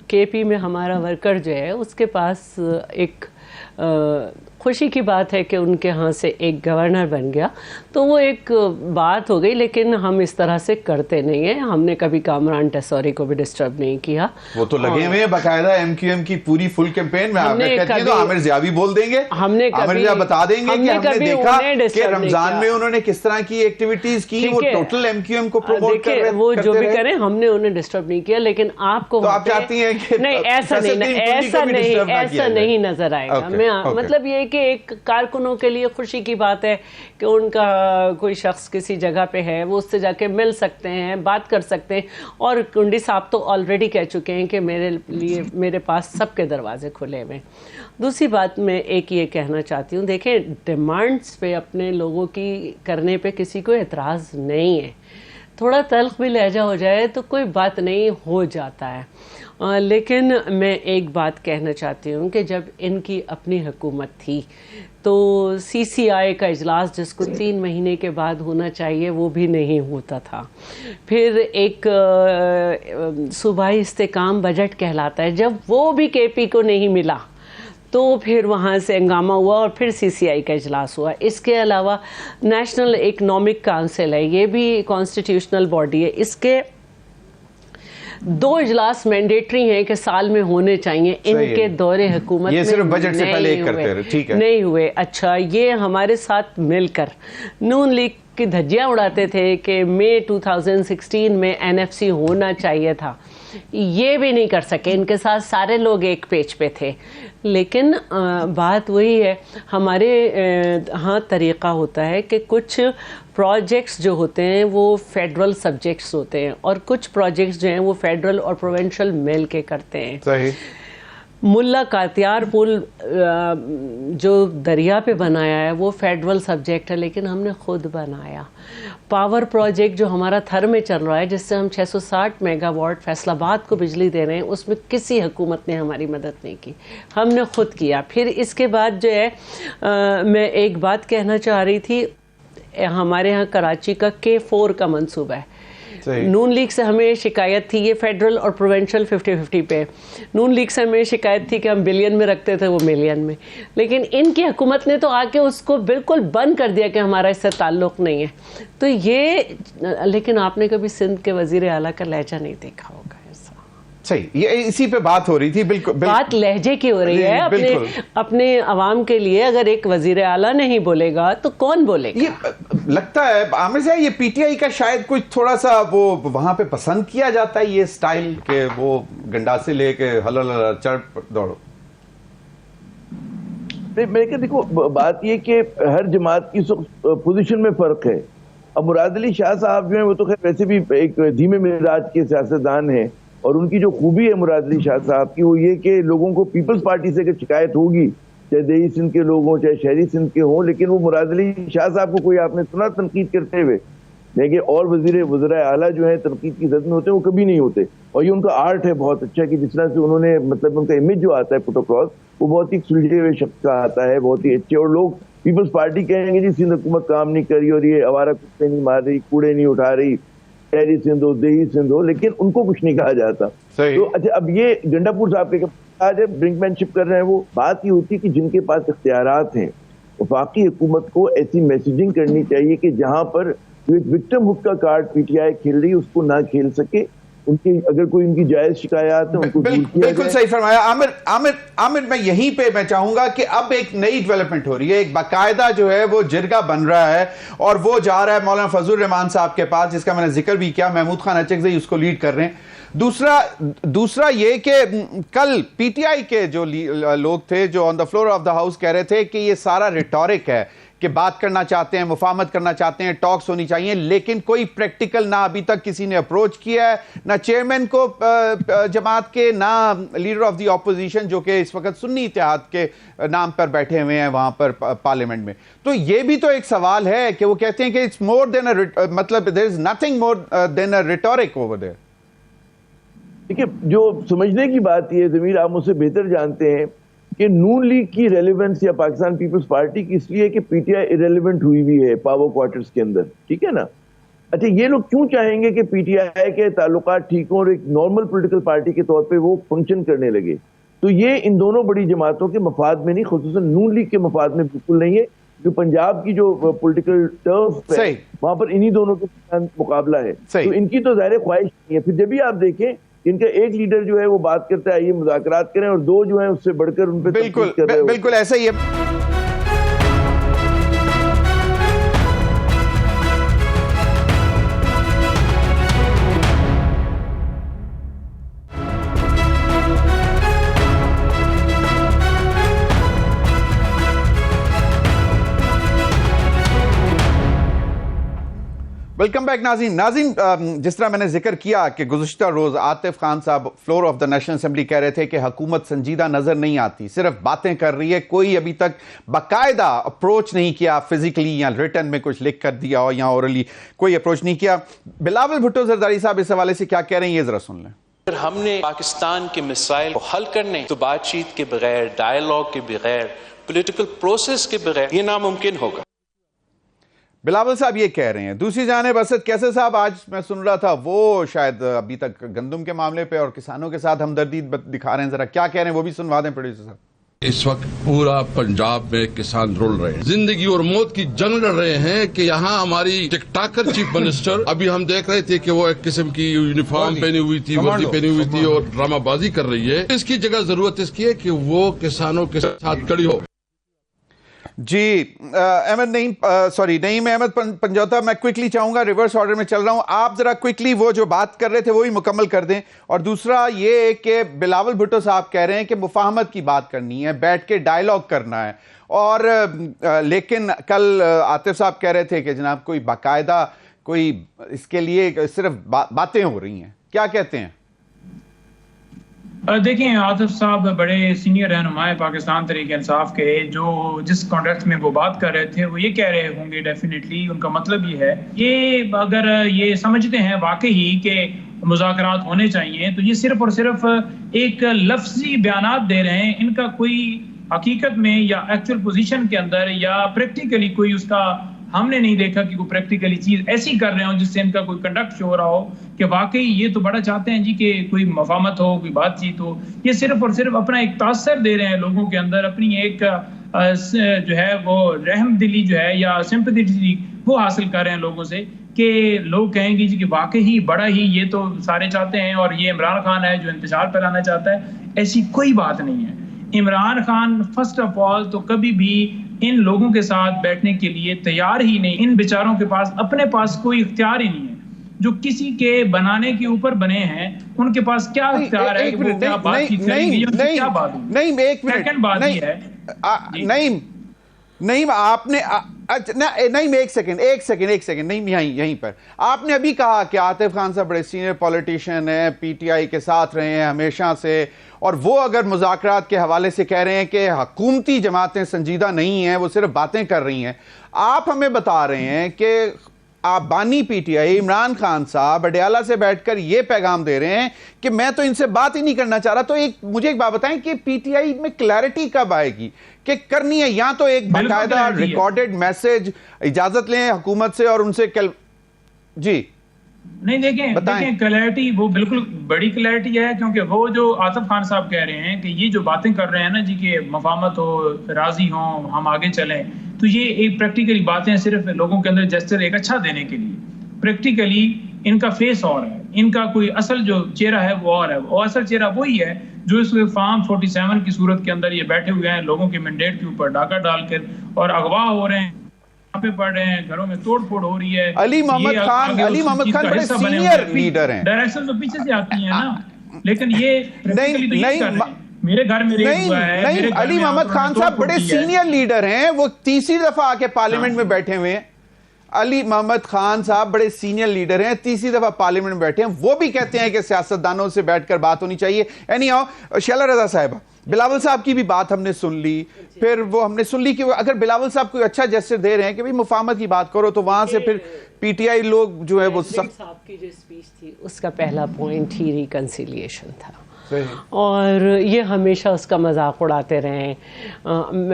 کے پی میں ہمارا ورکر جو ہے اس کے پاس ایک خوشی کی بات ہے کہ ان کے ہاں سے ایک گورنر بن گیا، تو وہ ایک بات ہو گئی، لیکن ہم اس طرح سے کرتے نہیں ہیں. ہم نے کبھی کامران ٹیسوری کو بھی ڈسٹرب نہیں کیا. وہ تو لگے ہوئے ہیں باقاعدہ ایم کیو ایم کی پوری فل کیمپین میں. آپ کہتی ہیں تو عامر ضیاء بھی بول دیں گے، عامر ضیاء بتا دیں گے کہ ہم نے دیکھا کہ رمضان میں انہوں نے کس طرح کی ایکٹیویٹیز کی، وہ ٹوٹل ایم کیو ایم کو پروموٹ کر رہے ہیں. وہ جو بھی کریں ہم نے انہیں ڈسٹرب نہیں کیا، لیکن آپ کو آپ چاہتی ہیں کہ نہیں، ایسا نہیں نظر آئے گا. میں مطلب یہ کہ ایک کارکنوں کے لیے خوشی کی بات ہے کہ ان کا کوئی شخص کسی جگہ پہ ہے، وہ اس سے جا کے مل سکتے ہیں، بات کر سکتے ہیں. اور کنڈی صاحب تو آلریڈی کہہ چکے ہیں کہ میرے پاس سب کے دروازے کھلے ہوئے. دوسری بات میں ایک یہ کہنا چاہتی ہوں، دیکھیں ڈیمانڈس پہ اپنے لوگوں کی کرنے پہ کسی کو اعتراض نہیں ہے. تھوڑا تلخ بھی لہجہ ہو جائے تو کوئی بات نہیں، ہو جاتا ہے. لیکن میں ایک بات کہنا چاہتی ہوں کہ جب ان کی اپنی حکومت تھی تو سی سی آئی کا اجلاس جس کو 3 مہینے کے بعد ہونا چاہیے وہ بھی نہیں ہوتا تھا. پھر ایک صوبائی استحکام بجٹ کہلاتا ہے، جب وہ بھی کے پی کو نہیں ملا تو پھر وہاں سے ہنگامہ ہوا اور پھر سی سی آئی کا اجلاس ہوا. اس کے علاوہ نیشنل اکنامک کونسل ہے، یہ بھی کانسٹیٹیوشنل باڈی ہے. اس کے 2 اجلاس مینڈیٹری ہیں کہ سال میں ہونے چاہیے. ان کے دور حکومت یہ صرف بجٹ سے پہلے ایک کرتے رہے، ٹھیک ہے، نہیں ہوئے. اچھا، یہ ہمارے ساتھ مل کر نون لیگ کی دھجیاں اڑاتے تھے کہ مئی 2016 میں این ایف سی ہونا چاہیے تھا. یہ بھی نہیں کر سکے. ان کے ساتھ سارے لوگ ایک پیج پہ تھے. لیکن بات وہی ہے، ہمارے ہاں طریقہ ہوتا ہے کہ کچھ پروجیکٹس جو ہوتے ہیں وہ فیڈرل سبجیکٹس ہوتے ہیں اور کچھ پروجیکٹس جو ہیں وہ فیڈرل اور پروونشل مل کے کرتے ہیں. صحیح. ملا کاتیار پل جو دریا پہ بنایا ہے وہ فیڈرل سبجیکٹ ہے، لیکن ہم نے خود بنایا. پاور پروجیکٹ جو ہمارا تھر میں چل رہا ہے جس سے ہم 660 میگا واٹ فیصل آباد کو بجلی دے رہے ہیں، اس میں کسی حکومت نے ہماری مدد نہیں کی، ہم نے خود کیا. پھر اس کے بعد جو ہے میں ایک بات کہنا چاہ رہی تھی، ہمارے ہاں کراچی کا K4 کا منصوبہ ہے. نون لیگ سے ہمیں شکایت تھی، یہ فیڈرل اور پروونشل 50-50 پہ. نون لیگ سے ہمیں شکایت تھی کہ ہم بلین میں رکھتے تھے، وہ ملین میں. لیکن ان کی حکومت نے تو آ کے اس کو بالکل بند کر دیا کہ ہمارا اس سے تعلق نہیں ہے. تو یہ، لیکن آپ نے کبھی سندھ کے وزیر اعلیٰ کا لہجہ نہیں دیکھا ہوگا. صحیح، یہ اسی پہ بات ہو رہی تھی. بالکل بات لہجے کی ہو رہی ہے. اپنے عوام کے لیے اگر ایک وزیر اعلیٰ نہیں بولے گا تو کون بولے گا؟ یہ لگتا ہے عامر صاحب یہ پی ٹی آئی کا شاید کچھ تھوڑا سا وہ وہاں پہ پسند کیا جاتا ہے یہ سٹائل کہ وہ گنڈاسے لے کے ہل چڑھ دوڑو. میں کہ دیکھو بات یہ کہ ہر جماعت کی پوزیشن میں فرق ہے. اب مراد علی شاہ صاحب جو ہیں وہ تو خیر ویسے بھی ایک دھیمے مزاج کے سیاستدان ہیں، اور ان کی جو خوبی ہے مراد علی شاہ صاحب کی وہ یہ کہ لوگوں کو پیپلز پارٹی سے اگر شکایت ہوگی، چاہے دیہی سندھ کے لوگ ہوں چاہے شہری سندھ کے ہوں، لیکن وہ مراد علی شاہ صاحب کو کوئی آپ نے سنا تنقید کرتے ہوئے؟ لیکن اور وزراء اعلیٰ جو ہیں تنقید کی زد میں ہوتے ہیں، وہ کبھی نہیں ہوتے. اور یہ ان کا آرٹ ہے بہت اچھا کہ جس طرح سے انہوں نے مطلب ان کا امیج جو آتا ہے پٹ اکراس وہ بہت ہی سلجھے ہوئے شخص کا آتا ہے، بہت ہی اچھے. اور لوگ پیپلز پارٹی کہیں گے جی سندھ حکومت کام نہیں کر رہی اور یہ آوارہ کتے نہیں مار رہی، کوڑے نہیں اٹھا رہی، شہری سندھ ہو دیہی سندھ ہو، لیکن ان کو کچھ نہیں کہا جاتا. تو اچھا اب یہ گنڈا پور صاحب کے آج برنک مین شپ کر رہے ہیں، وہ بات یہ ہوتی ہے کہ جن کے پاس اختیارات ہیں وفاقی حکومت کو ایسی میسیجنگ کرنی چاہیے کہ جہاں پر وکٹم ہوڈ کا کارڈ پی ٹی آئی کھیل رہی اس کو نہ کھیل سکے. ان کی اگر کوئی ان کی جائز شکایات ہیں ان کو دور کیا جائے. بالکل صحیح فرمایا عامر. میں یہیں پہ میں چاہوں گا کہ اب ایک نئی ڈیولپمنٹ ہو رہی ہے، ایک باقاعدہ جو ہے وہ جرگہ بن رہا ہے اور وہ جا رہا ہے مولانا فضل الرحمان صاحب کے پاس، جس کا میں نے ذکر بھی کیا. محمود خان اچکزئی اس کو لیڈ کر رہے ہیں. دوسرا یہ کہ کل پی ٹی آئی کے جو لوگ تھے جو on the floor of the house کہہ رہے تھے کہ یہ سارا ریٹورک ہے کہ بات کرنا چاہتے ہیں، مفاہمت کرنا چاہتے ہیں، ٹاکس ہونی چاہیے، لیکن کوئی پریکٹیکل نہ ابھی تک کسی نے اپروچ کیا ہے، نہ چیئرمین کو جماعت کے، نہ لیڈر آف دی اپوزیشن جو کہ اس وقت سنی اتحاد کے نام پر بیٹھے ہوئے ہیں وہاں پر پارلیمنٹ میں. تو یہ بھی تو ایک سوال ہے کہ وہ کہتے ہیں کہ اٹس مور دین مطلب there is nothing more than a rhetoric over there. دیکھیے جو سمجھنے کی بات یہ ضمیر آپ مجھ سے بہتر جانتے ہیں کہ نون لیگ کی ریلیونس یا پاکستان پیپلز پارٹی کی اس لیے کہ پی ٹی آئی ارریلیونٹ ہوئی ہوئی ہے پاور کوارٹرز کے اندر، ٹھیک ہے نا. اچھا یہ لوگ کیوں چاہیں گے کہ پی ٹی آئی کے تعلقات ٹھیک ہوں اور ایک نارمل پولیٹیکل پارٹی کے طور پہ وہ فنکشن کرنے لگے؟ تو یہ ان دونوں بڑی جماعتوں کے مفاد میں نہیں، خصوصاً نون لیگ کے مفاد میں بالکل نہیں ہے. جو پنجاب کی جو پولیٹیکل ٹرف ہے وہاں پر انہی دونوں کے مقابلہ ہے، تو ان کی تو ظاہر خواہش نہیں ہے. پھر جب بھی آپ دیکھیں ان کا ایک لیڈر جو ہے وہ بات کرتا ہے یہ مذاکرات کریں، اور دو جو ہیں اس سے بڑھ کر ان پہ تنقید کر رہے ہیں. بالکل ایسا ہی ہے. ویلکم بیک ناظرین. جس طرح میں نے ذکر کیا کہ گزشتہ روز عاطف خان صاحب floor of the national assembly کہہ رہے تھے کہ حکومت سنجیدہ نظر نہیں آتی، صرف باتیں کر رہی ہے، کوئی ابھی تک باقاعدہ اپروچ نہیں کیا، فزیکلی یا ریٹن میں کچھ لکھ کر دیا ہو یا اورلی کوئی اپروچ نہیں کیا. بلاول بھٹو زرداری صاحب اس حوالے سے کیا کہہ رہے ہیں یہ ذرا سن لیں. اگر ہم نے پاکستان کے مسائل کو حل کرنے تو بات چیت کے بغیر، ڈائیلاگ کے بغیر، پولیٹیکل پروسیس کے بغیر یہ ناممکن ہوگا. بلاول صاحب یہ کہہ رہے ہیں. دوسری جانب اسد کیسے صاحب آج میں سن رہا تھا وہ شاید ابھی تک گندم کے معاملے پہ اور کسانوں کے ساتھ ہمدردی دکھا رہے ہیں، ذرا کیا کہہ رہے ہیں وہ بھی سنوا دیں پروڈیوسر صاحب. اس وقت پورا پنجاب میں کسان رول رہے ہیں، زندگی اور موت کی جنگ لڑ رہے ہیں کہ یہاں ہماری ٹک ٹاکر چیف منسٹر ابھی ہم دیکھ رہے تھے کہ وہ ایک قسم کی یونیفارم پہنی ہوئی تھی، وردی پہنی ہوئی تھی اور ڈرامہ بازی کر رہی ہے. اس کی جگہ ضرورت اس کی ہے کہ وہ کسانوں کے ساتھ کھڑی ہو. جی نعیم احمد پنجوتا، میں کوئکلی چاہوں گا، ریورس آرڈر میں چل رہا ہوں، آپ ذرا کوئکلی وہ جو بات کر رہے تھے وہی مکمل کر دیں. اور دوسرا یہ کہ بلاول بھٹو صاحب کہہ رہے ہیں کہ مفاہمت کی بات کرنی ہے، بیٹھ کے ڈائیلاگ کرنا ہے، اور لیکن کل عاطف صاحب کہہ رہے تھے کہ جناب کوئی باقاعدہ کوئی اس کے لیے صرف باتیں ہو رہی ہیں. کیا کہتے ہیں؟ دیکھیں عاطف صاحب بڑے سینئر رہنما پاکستان تحریک انصاف کے، جو جس کانٹیکسٹ میں وہ بات کر رہے تھے وہ یہ کہہ رہے ہوں گے ڈیفینیٹلی، ان کا مطلب یہ ہے یہ اگر یہ سمجھتے ہیں واقعی کہ مذاکرات ہونے چاہیے تو یہ صرف اور صرف ایک لفظی بیانات دے رہے ہیں. ان کا کوئی حقیقت میں یا ایکچوئل پوزیشن کے اندر یا پریکٹیکلی کوئی اس کا ہم نے نہیں دیکھا کہ کوئی پریکٹیکلی چیز ایسی کر رہے ہوں جس سے ان کا کوئی کنڈکٹ شو ہو رہا ہو کہ واقعی یہ تو بڑا چاہتے ہیں جی کہ کوئی مفاہمت ہو، کوئی بات چیت ہو. یہ صرف اور صرف اپنا ایک تاثر دے رہے ہیں لوگوں کے اندر، اپنی ایک جو ہے وہ رحم دلی جو ہے یا سمپتھی وہ حاصل کر رہے ہیں لوگوں سے کہ لوگ کہیں گے جی کہ واقعی بڑا ہی یہ تو سارے چاہتے ہیں اور یہ عمران خان ہے جو انتشار پھیلانا چاہتا ہے. ایسی کوئی بات نہیں ہے. Imran Khan first of all تو کبھی بھی ان لوگوں کے ساتھ بیٹھنے کے لیے تیار ہی نہیں. ان بیچاروں کے پاس اپنے پاس کوئی اختیار ہی نہیں ہے. جو کسی کے بنانے کے اوپر بنے ہیں ان کے پاس کیا اختیار ہے کہ وہ کیا بات چیت کریں گے، ان سے کیا بات ہوگی. نہیں ایک منٹ، سیکنڈ بات یہ ہے نہیں آپ نے نہیں ایک سیکنڈ نہیں یہیں پر آپ نے ابھی کہا کہ عاطف خان صاحب بڑے سینئر پولیٹیشین ہیں، پی ٹی آئی کے ساتھ رہے ہیں ہمیشہ سے، اور وہ اگر مذاکرات کے حوالے سے کہہ رہے ہیں کہ حکومتی جماعتیں سنجیدہ نہیں ہیں، وہ صرف باتیں کر رہی ہیں. آپ ہمیں بتا رہے ہیں کہ آپ بانی P T I Imran Khan صاحب اڈیالہ سے بیٹھ کر یہ پیغام دے رہے ہیں کہ میں تو ان سے بات ہی نہیں کرنا چاہ رہا. تو مجھے ایک بات بتائیں کہ پی ٹی آئی میں کلیئرٹی کب آئے گی کہ کرنی ہے، یا تو ایک باقاعدہ ریکارڈڈ میسج اجازت لیں حکومت سے اور ان سے جی نہیں دیکھیں کلیئرٹی وہ بالکل بڑی کلیئرٹی ہے، کیونکہ وہ جو عاطف خان صاحب کہہ رہے ہیں کہ یہ جو باتیں کر رہے ہیں نا جی کہ مفاہمت ہو، راضی ہوں، ہم آگے چلیں، تو یہ ایک پریکٹیکلی باتیں صرف لوگوں کے اندر جسچر ایک اچھا دینے کے لیے. پریکٹیکلی ان کا فیس اور ہے، ان کا کوئی اصل جو چہرہ ہے وہ اور ہے. اور اصل چہرہ وہی ہے جو اس فارم 47 کی صورت کے اندر یہ بیٹھے ہوئے ہیں لوگوں کے مینڈیٹ کے اوپر ڈاکہ ڈال کر اور اغوا ہو رہے ہیں، پہ پڑ رہے ہیں، گھروں میں توڑ پھوڑ ہو رہی ہے. علی محمد خان بڑے سینئر لیڈر ہیں، ڈائریکشن تو پیچھے سے آتی ہیں نا، لیکن یہ میرے گھر میں نہیں علی محمد خان صاحب بڑے سینئر لیڈر ہیں، وہ تیسری دفعہ آ کے پارلیمنٹ میں بیٹھے ہوئے ہیں. علی محمد خان صاحب بڑے سینئر لیڈر ہیں، تیسری دفعہ پارلیمنٹ میں بیٹھے ہیں. وہ بھی کہتے ہیں کہ سیاستدانوں سے بیٹھ کر بات ہونی چاہیے. اینی ہاؤ شیلا رضا صاحبہ، بلاول صاحب کی بھی بات ہم نے سن لی، پھر وہ ہم نے سن لی کہ اگر بلاول صاحب کوئی اچھا جیسچر دے رہے ہیں کہ بھی مفاہمت کی بات کرو، تو وہاں سے پھر پی ٹی آئی لوگ جو ہے وہ صاحب کی جو اسپیچ تھی اس کا پہلا پوائنٹ ہی ریکنسیلیشن تھا، اور یہ ہمیشہ اس کا مذاق اڑاتے رہے.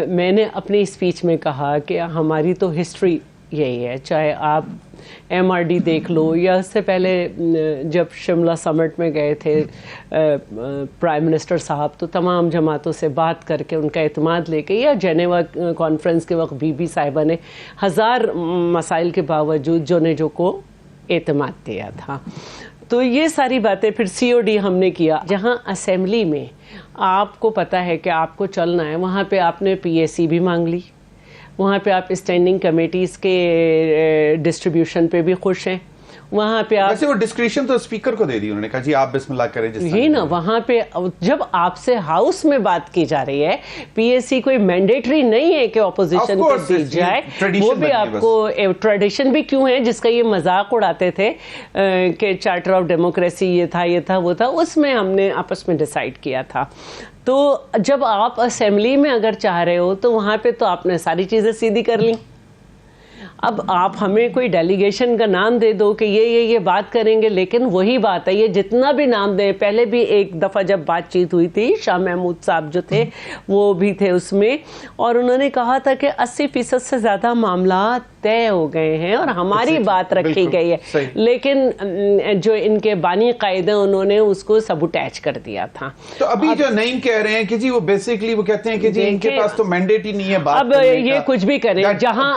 میں نے اپنی اسپیچ میں کہا کہ ہماری تو ہسٹری یہی ہے، چاہے آپ MRD دیکھ لو, یا اس سے پہلے جب شملہ سمٹ میں گئے تھے پرائم منسٹر صاحب, تو تمام جماعتوں سے بات کر کے ان کا اعتماد لے کے, یا جنیوا کانفرنس کے وقت بی بی صاحبہ نے 1000 مسائل کے باوجود جو کو اعتماد دیا تھا. تو یہ ساری باتیں پھر COD ہم نے کیا. جہاں اسمبلی میں آپ کو پتہ ہے کہ آپ کو چلنا ہے, وہاں پہ آپ نے PAC بھی مانگ لی, وہاں پہ آپ اسٹینڈنگ کمیٹیز کے ڈسٹریبیوشن پہ بھی خوش ہیں, وہاں پہ آپ ویسے وہ ڈسکریشن تو اسپیکر کو دے دی, انہوں نے کہا جی آپ بسم اللہ کریں. یہ نا وہاں پہ جب آپ سے ہاؤس میں بات کی جا رہی ہے, PAC کوئی مینڈیٹری نہیں ہے کہ اپوزیشن کو دی جائے, وہ بھی آپ کو ٹریڈیشن بھی کیوں ہے جس کا یہ مذاق اڑاتے تھے کہ چارٹر آف ڈیموکریسی یہ تھا وہ تھا, اس میں ہم نے آپس میں ڈیسائیڈ کیا تھا. تو جب آپ اسمبلی میں اگر چاہ رہے ہو تو وہاں پہ تو آپ نے ساری چیزیں سیدھی کر لیں. اب آپ ہمیں کوئی ڈیلیگیشن کا نام دے دو کہ یہ بات کریں گے, لیکن وہی بات ہے, یہ جتنا بھی نام دیں, پہلے بھی ایک دفعہ جب بات چیت ہوئی تھی, شاہ محمود صاحب جو تھے وہ بھی تھے اس میں, اور انہوں نے کہا تھا کہ 80% سے زیادہ معاملات طے ہو گئے ہیں اور ہماری بات رکھی گئی ہے, لیکن جو ان کے بانی قائد ہیں انہوں نے اس کو سبوٹیج کر دیا تھا. تو ابھی جو نعیم کہہ رہے ہیں کہ جی وہ بیسیکلی وہ کہتے ہیں کہ جی ان کے پاس تو مینڈیٹ ہی نہیں ہے بات اب یہ کچھ بھی کریں, جہاں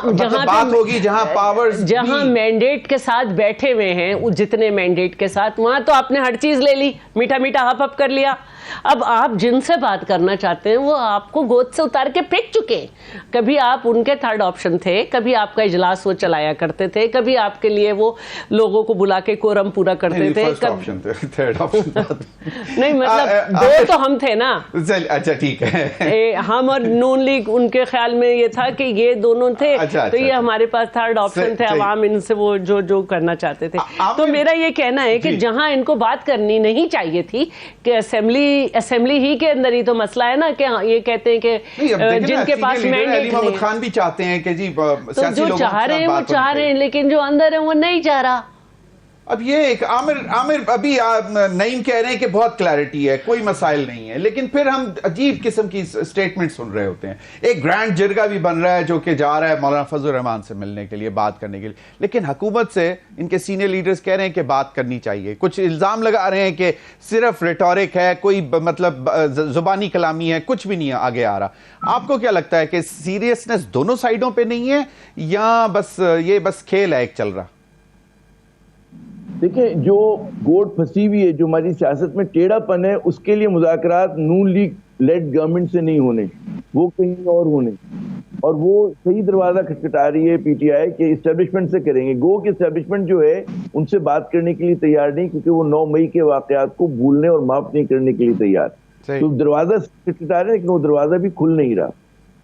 بات ہوگی, جہاں مینڈیٹ کے ساتھ بیٹھے ہوئے ہیں, جتنے مینڈیٹ کے ساتھ, وہاں تو آپ نے ہر چیز لے لی, میٹھا میٹھا ہپ ہپ کر لیا. اب آپ جن سے بات کرنا چاہتے ہیں وہ آپ کو گود سے اتار کے پھینک چکے. کبھی آپ ان کے تھرڈ آپشن تھے, کبھی آپ کا اجلاس وہ چلایا کرتے تھے, کبھی آپ کے لیے وہ لوگوں کو بلا کے کورم پورا کرتے تھے. نہیں مطلب دو تو ہم تھے نا. اچھا ٹھیک ہے, ہم اور نون لیگ, ان کے خیال میں یہ تھا کہ یہ دونوں تھے, تو یہ ہمارے پاس تھرڈ آپشن تھے. عوام ان سے وہ جو کرنا چاہتے تھے. تو میرا یہ کہنا ہے کہ جہاں ان کو بات کرنی نہیں چاہیے تھی, کہ اسمبلی ہی کے اندر ہی تو مسئلہ ہے نا, کہ یہ کہتے ہیں کہ جن کے پاس مینڈیٹ محمد خان بھی چاہتے ہیں کہ جی جو چاہ رہے ہیں وہ چاہ رہے ہیں, لیکن جو اندر ہے وہ نہیں چاہ رہا. اب یہ ایک عامر ابھی نعیم کہہ رہے ہیں کہ بہت کلیئرٹی ہے, کوئی مسائل نہیں ہے, لیکن پھر ہم عجیب قسم کی سٹیٹمنٹ سن رہے ہوتے ہیں. ایک گرینڈ جرگہ بھی بن رہا ہے جو کہ جا رہا ہے مولانا فضل الرحمان سے ملنے کے لیے, بات کرنے کے لیے, لیکن حکومت سے ان کے سینئر لیڈرز کہہ رہے ہیں کہ بات کرنی چاہیے. کچھ الزام لگا رہے ہیں کہ صرف ریٹورک ہے, کوئی مطلب زبانی کلامی ہے, کچھ بھی نہیں آگے آ رہا. آپ کو کیا لگتا ہے کہ سیریسنس دونوں سائڈوں پہ نہیں ہے, یا بس کھیل ہے ایک چل رہا؟ دیکھیں, جو گوٹ پھنسی ہوئی ہے, جو ہماری سیاست میں ٹیڑھا پن ہے, اس کے لیے مذاکرات نون لیگ لیڈ گورنمنٹ سے نہیں ہونے, وہ کہیں اور ہونے. اور وہ صحیح دروازہ کھٹکھٹا رہی ہے PTI کہ اسٹیبلشمنٹ سے کریں گے. گو کہ اسٹیبلشمنٹ جو ہے ان سے بات کرنے کے لیے تیار نہیں, کیونکہ وہ 9 مئی کے واقعات کو بھولنے اور معاف نہیں کرنے کے لیے تیار. تو دروازہ کھٹکھٹا رہے ہیں, لیکن وہ دروازہ بھی کھل نہیں رہا.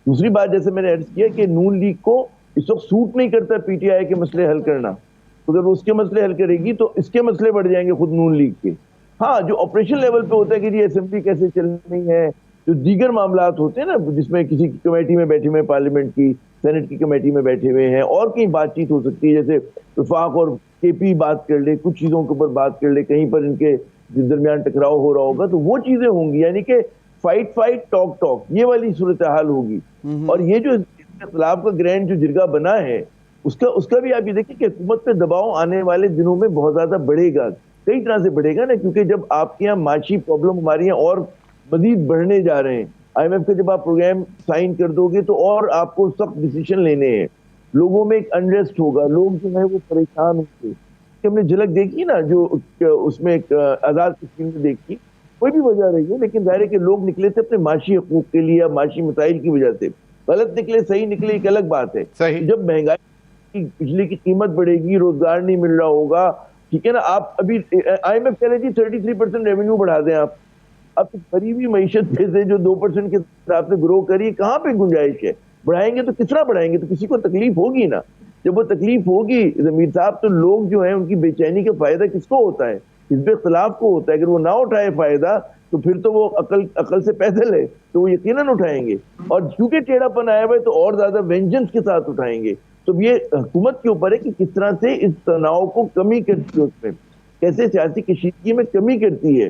دوسری بات, جیسے میں نے عرض کیا کہ نون لیگ کو اس وقت سوٹ نہیں کرتا PTI کے مسئلے حل کرنا. اگر اس کے مسئلے حل کرے گی تو اس کے مسئلے بڑھ جائیں گے خود نون لیگ کے. ہاں, جو آپریشن لیول پہ ہوتا ہے کہ جی اسمبلی کیسے چلنی ہے, جو دیگر معاملات ہوتے ہیں نا, جس میں کسی کی کمیٹی میں بیٹھے ہوئے, پارلیمنٹ کی سینٹ کی کمیٹی میں بیٹھے ہوئے ہیں, اور کہیں بات چیت ہو سکتی ہے, جیسے وفاق اور KP بات کر لے, کچھ چیزوں کے اوپر بات کر لے, کہیں پر ان کے درمیان ٹکراؤ ہو رہا ہوگا, تو وہ چیزیں ہوں گی. یعنی کہ فائٹ ٹاک یہ والی صورتحال ہوگی. اور یہ جو اختلاف کا گرینڈ جو جرگہ بنا ہے, اس کا بھی آپ یہ دیکھیں کہ حکومت پہ دباؤ آنے والے دنوں میں بہت زیادہ بڑھے گا, کئی طرح سے بڑھے گا نا, کیونکہ جب آپ کے یہاں معاشی پرابلم ہمارے یہاں اور مزید بڑھنے جا رہے ہیں. IMF کا جب آپ پروگرام سائن کر دو گے تو اور آپ کو سخت ڈیسیشن لینے ہیں, لوگوں میں ایک انریسٹ ہوگا, لوگ جو ہے وہ پریشان ہوں گے. ہم نے جھلک دیکھی نا, جو اس میں ایک آزاد کشمیر میں دیکھی, کوئی بھی وجہ رہی ہے, لیکن ظاہر ہے کہ لوگ نکلے تھے اپنے معاشی حقوق کے لیے یا معاشی مسائل کی وجہ سے. غلط نکلے, صحیح نکلے, ایک الگ بات ہے. جب مہنگائی, بجلی کی قیمت بڑھے گی, روزگار نہیں مل رہا ہوگا, ٹھیک ہے نا, آپ ابھی IMF کہہ رہے جی 33% ریونیو بڑھا دیں آپ. اب بڑھی ہوئی معیشت پہ سے جو 2% کے حساب سے گرو کری, کہاں پہ گنجائش ہے؟ بڑھائیں گے تو کس طرح بڑھائیں گے؟ تو کسی کو تکلیف ہوگی نا. جب وہ تکلیف ہوگی ضمیر صاحب, تو لوگ جو ہیں ان کی بے چینی کا فائدہ کس کو ہوتا ہے؟ حزب اختلاف کو ہوتا ہے. اگر وہ نہ اٹھائے فائدہ تو پھر تو وہ عقل سے پیدل ہے, تو وہ یقیناً اٹھائیں گے. اور کیونکہ ٹیڑھا پن آیا ہوا ہے تو اور زیادہ وینجنس کے ساتھ اٹھائیں گے. تو یہ حکومت کے اوپر ہے کہ کس طرح سے اس تناؤ کو کمی کرتی ہے, اس میں کیسے سیاسی کشیدگی میں کمی کرتی ہے.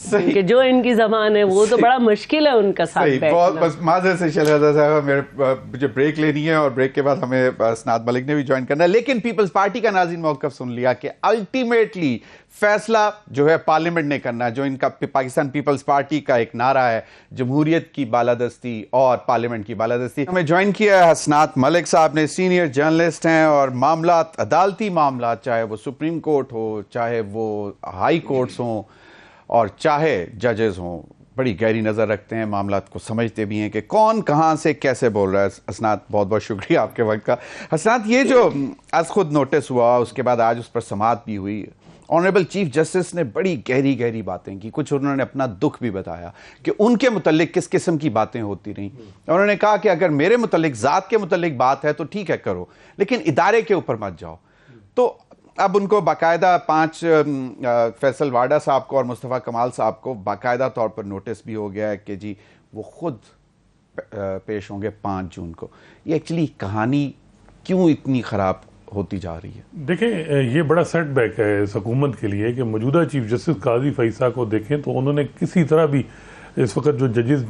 کہ جو ان کی زبان ہے وہ تو بڑا مشکل ہے ان کا ساتھ بیٹھنا. بہت بس معذرت سے شہزادہ صاحب مجھے بریک لینی ہے اور بریک کے بعد ہمیں اسناد ملک نے بھی جوائن کرنا ہے. لیکن پیپلز پارٹی کا ناظرین موقف سن لیا کہ الٹیمیٹلی فیصلہ جو ہے پارلیمنٹ نے کرنا, جو ان کا پاکستان پیپلز پارٹی کا ایک نعرہ ہے جمہوریت کی بالادستی اور پارلیمنٹ کی بالادستی. ہمیں جوائن کیا ہے اسناد ملک صاحب نے, سینئر جرنلسٹ ہیں اور معاملات, عدالتی معاملات, چاہے وہ سپریم کورٹ ہو, چاہے وہ ہائی کورٹس ہوں اور چاہے ججز ہوں, بڑی گہری نظر رکھتے ہیں, معاملات کو سمجھتے بھی ہیں کہ کون کہاں سے کیسے بول رہا ہے. اسناد بہت بہت شکریہ آپ کے وقت کا. اسناد, یہ جو از خود نوٹس ہوا اس کے بعد آج اس پر سماعت بھی ہوئی, آنریبل چیف جسٹس نے بڑی گہری باتیں کی, کچھ انہوں نے اپنا دکھ بھی بتایا کہ ان کے متعلق کس قسم کی باتیں ہوتی رہیں. انہوں نے کہا کہ اگر میرے متعلق, ذات کے متعلق بات ہے تو ٹھیک ہے کرو, لیکن ادارے کے اوپر مت جاؤ. تو اب ان کو باقاعدہ 5 فیصل واڈا صاحب کو اور مصطفیٰ کمال صاحب کو باقاعدہ طور پر نوٹس بھی ہو گیا ہے کہ جی وہ خود پیش ہوں گے 5 جون کو. یہ ایکچولی کہانی کیوں اتنی خراب ہوتی جا رہی ہے؟ دیکھیں, یہ بڑا سیٹ بیک ہے اس حکومت کے لیے کہ موجودہ چیف جسٹس قاضی فیصل کو دیکھیں تو انہوں نے کسی طرح بھی اس وقت جو ججز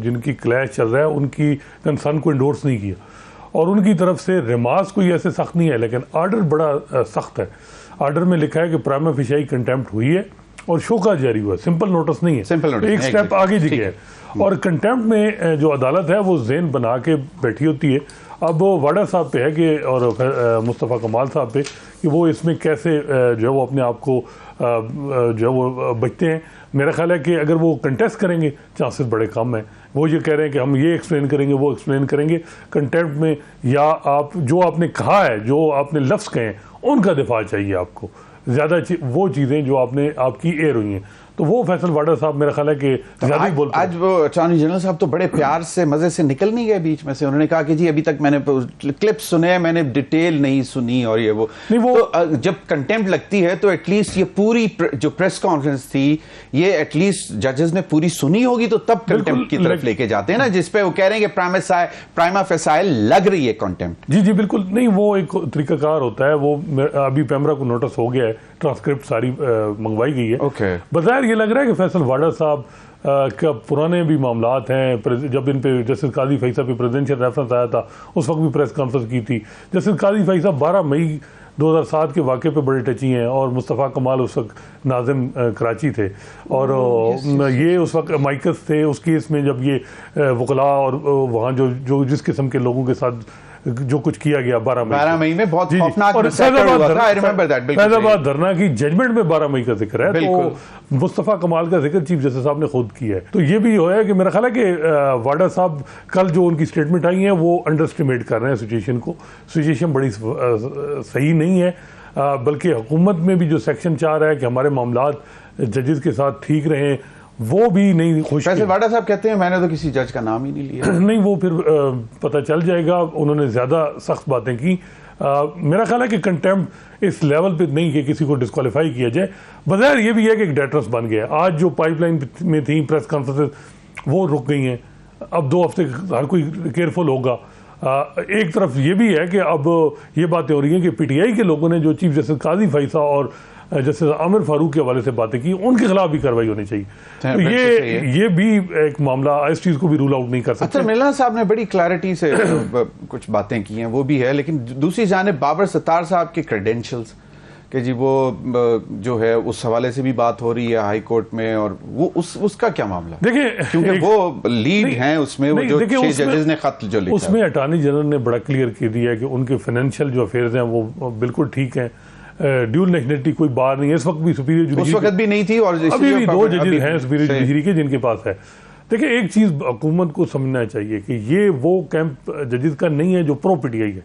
جن کی کلیش چل رہا ہے ان کی کنسرن کو انڈورس نہیں کیا, اور ان کی طرف سے ریمارکس کوئی ایسے سخت نہیں ہے, لیکن آرڈر بڑا سخت ہے. آرڈر میں لکھا ہے کہ پرائما فیشائی کنٹیمپٹ ہوئی ہے اور شوکا جاری ہوا ہے, سمپل نوٹس نہیں ہے, ایک سٹیپ آگے جی ہے. اور کنٹیمپٹ میں جو عدالت ہے وہ ذہن بنا کے بیٹھی ہوتی ہے. اب واڈا صاحب پہ ہے کہ, اور مصطفیٰ کمال صاحب پہ, کہ وہ اس میں کیسے جو ہے وہ اپنے آپ کو جو ہے وہ بچتے ہیں. میرا خیال ہے کہ اگر وہ کنٹیسٹ کریں گے چانسز بڑے کم ہیں. وہ یہ کہہ رہے ہیں کہ ہم یہ ایکسپلین کریں گے, وہ ایکسپلین کریں گے. کنٹیمپٹ میں یا آپ جو آپ نے کہا ہے, جو آپ نے لفظ کہے ہیں, ان کا دفاع چاہیے آپ کو, زیادہ وہ چیزیں جو آپ کی ایئر ہوئی ہیں. تو وہ فیصل واڈا صاحب میرا خیال ہے کہ زیادہ ہی بولتے ہیں. آج وہ اٹارنی جنرل صاحب تو بڑے پیار سے مزے سے نکل نہیں گئے بیچ میں سے. انہوں نے کہا کہ جی ابھی تک میں نے کلپ سنے, میں نے ڈیٹیل نہیں سنی, اور یہ وہ جب کنٹیمپٹ لگتی ہے تو ایٹ لیسٹ یہ پوری جو پریس کانفرنس تھی یہ ایٹ لیسٹ ججز نے پوری سنی ہوگی تو تب کنٹیمپٹ کی طرف لے کے جاتے ہیں نا, جس پہ وہ کہہ رہے ہیں کہ پرائما فیسائل لگ رہی ہے کنٹیمپٹ. جی بالکل نہیں, وہ ایک طریقہ کار ہوتا ہے. وہ ابھی پیمرا کو نوٹس ہو گیا ہے, ٹرانسکرپٹ ساری منگوائی گئی ہے. بظاہر یہ لگ رہا ہے کہ فیصل واڈا صاحب کا پرانے بھی معاملات ہیں. جب ان پہ جسٹس قاضی فیصل پہ پریزیڈنشیل ریفرنس آیا تھا اس وقت بھی پریس کانفرنس کی تھی. جسٹس قاضی فیصل 12 مئی 2007 کے واقعے پہ بڑے ٹچی ہیں, اور مصطفیٰ کمال اس وقت ناظم کراچی تھے, اور یہ اس وقت مائکس تھے اس کیس میں جب یہ وکلاء اور وہاں جو جس قسم کے لوگوں کے ساتھ جو کچھ کیا گیا 12 مئی میں بہت خوفناک مسئلہ ہوا تھا. فیض آباد دھرنا کی ججمنٹ میں 12 مئی کا ذکر ہے, تو مصطفیٰ کمال کا ذکر چیف جسٹس صاحب نے خود کیا ہے. تو یہ بھی ہوا ہے کہ میرا خیال ہے کہ واڈا صاحب کل جو ان کی سٹیٹمنٹ آئی ہیں وہ انڈر اسٹیمیٹ کر رہے ہیں سچویشن کو. سچویشن بڑی صحیح نہیں ہے, بلکہ حکومت میں بھی جو سیکشن چاہ رہا ہے کہ ہمارے معاملات ججز کے ساتھ ٹھیک رہیں وہ بھی نہیں خوش. فیصل واڈا صاحب کہتے ہیں میں نے تو کسی جج کا نام ہی نہیں لیا. نہیں, وہ پھر پتہ چل جائے گا. انہوں نے زیادہ سخت باتیں کی. میرا خیال ہے کہ کنٹیمپٹ اس لیول پہ نہیں کہ کسی کو ڈسکوالیفائی کیا جائے. بظاہر یہ بھی ہے کہ ایک ڈیٹرس بن گیا. آج جو پائپ لائن میں تھیں پریس کانفرنس وہ رک گئی ہیں. اب 2 ہفتے ہر کوئی کیئرفل ہوگا. ایک طرف یہ بھی ہے کہ اب یہ باتیں ہو رہی ہیں کہ پی ٹی آئی کے لوگوں نے جو چیف جسٹس قاضی فیصل اور جسٹس عامر فاروق کے حوالے سے باتیں کی, ان کے خلاف بھی کارروائی ہونی چاہیے. تو یہ بھی ایک معاملہ اس چیز کو بھی رول آؤٹ نہیں کر سکتے. ملنا صاحب نے بڑی کلیئرٹی سے کچھ باتیں کی ہیں, وہ بھی ہے, لیکن دوسری جانب بابر ستار صاحب کے کریڈینشلز کہ جی وہ جو ہے اس حوالے سے بھی بات ہو رہی ہے ہائی کورٹ میں, اور وہ اس کا کیا معاملہ؟ دیکھیں, کیونکہ وہ لیڈ ہیں اس میں, وہ جو 6 ججز نے خط جو لکھا اس میں اٹارنی جنرل نے بڑا کلیئر کر دیا ہے کہ ان کے فائنینشیل جو افیئرز ہیں وہ بالکل ٹھیک ہیں. ڈیول نیشنلٹی کوئی بار نہیں ہے. اس وقت بھی سپیریئر جوڈیشری, اس وقت بھی نہیں تھی, اور ابھی بھی 2 ججز ہیں سپیریئر جوڈیشری کے جن کے پاس ہے. دیکھیں, ایک چیز حکومت کو سمجھنا چاہیے کہ یہ وہ کیمپ ججز کا نہیں ہے جو پرو پی ٹی آئی ہے.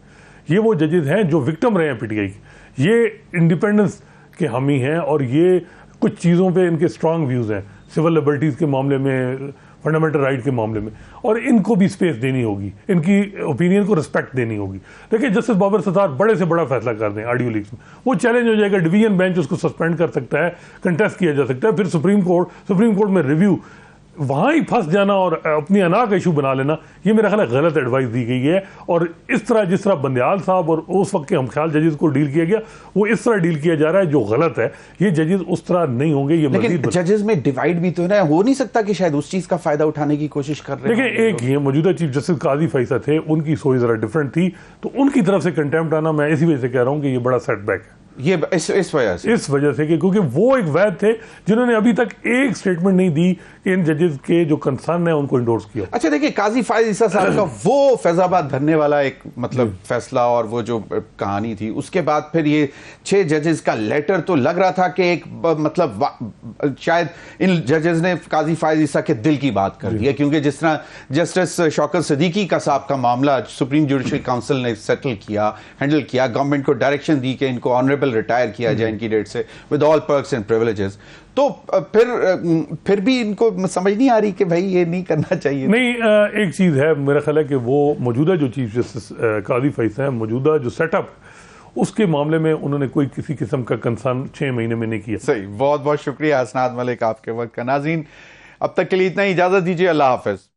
یہ وہ ججز ہیں جو وکٹم رہے ہیں پی ٹی آئی کی. یہ انڈیپینڈنس کے حامی ہیں, اور یہ کچھ چیزوں پہ ان کے اسٹرانگ ویوز ہیں, سول لبرٹیز کے معاملے میں, فنڈامنٹل رائٹ کے معاملے میں, اور ان کو بھی اسپیس دینی ہوگی, ان کی اوپینین کو رسپیکٹ دینی ہوگی. دیکھیں, جسٹس بابر ستار بڑے سے بڑا فیصلہ کر دیں آڈیو لیکس میں, وہ چیلنج ہو جائے گا, ڈویژن بینچ اس کو سسپینڈ کر سکتا ہے, کنٹیسٹ کیا جا سکتا ہے, پھر سپریم کورٹ میں ریویو وہاں ہی پھنس جانا اور اپنی انا کا ایشو بنا لینا، یہ میرا خیال ہے غلط ایڈوائس دی گئی ہے. اور اس طرح جس طرح بندیال صاحب اور اس وقت کے ہم خیال ججز کو ڈیل کیا گیا وہ اس طرح ڈیل کیا جا رہا ہے جو غلط ہے. یہ ججز اس طرح نہیں ہوں گے. یہ لیکن ججز میں ڈیوائڈ بھی تو ہو نہیں سکتا کہ شاید اس چیز کا فائدہ اٹھانے کی کوشش کر رہے ہیں. دیکھیں ایک یہ موجودہ چیف جسٹس قاضی فیصل تھے، ان کی سوچ ذرا ڈفرینٹ تھی، تو ان کی طرف سے کنٹیمپٹ آنا میں اسی وجہ سے کہہ رہا ہوں کہ یہ بڑا سیٹ بیک ہے. یہ اس وجہ سے کہ کیونکہ وہ ایک وید تھے جنہوں نے ابھی تک ایک سٹیٹمنٹ نہیں دی کہ ان ججز کے جو کنسرن ہے ان کو انڈورس کیا. اچھا دیکھیں قاضی فائز عیسیٰ صاحب کا وہ فیض آباد دھرنے والا ایک مطلب فیصلہ اور وہ جو کہانی تھی، اس کے بعد پھر یہ 6 ججز کا لیٹر تو لگ رہا تھا کہ ایک مطلب شاید ان ججز نے قاضی فائز عیسیٰ کے دل کی بات کر دی ہے، کیونکہ جس طرح جسٹس شوکت صدیقی کا صاحب کا معاملہ سپریم جوڈیشل کاؤنسل نے سیٹل کیا، ہینڈل کیا، گورنمنٹ کو ڈائریکشن دی کہ ان کو آنریبل ریٹائر کیا جائے ان کی ڈیٹ سے ود آل پرکس اینڈ پریویلیجز. تو پھر بھی ان کو سمجھ نہیں آ رہی کہ بھائی یہ نہیں کرنا چاہیے. نہیں ایک چیز ہے میرا خیال ہے کہ وہ موجودہ جو چیف جسٹس قاضی فیصل ہیں، موجودہ جو سیٹ اپ اس کے معاملے میں انہوں نے کوئی کسی قسم کا کنسرن 6 مہینے میں نہیں کیا. صحیح. بہت بہت شکریہ اسناد ملک آپ کے وقت کا. ناظرین اب تک کے لیے اتنا ہی، اجازت دیجیے. اللہ حافظ.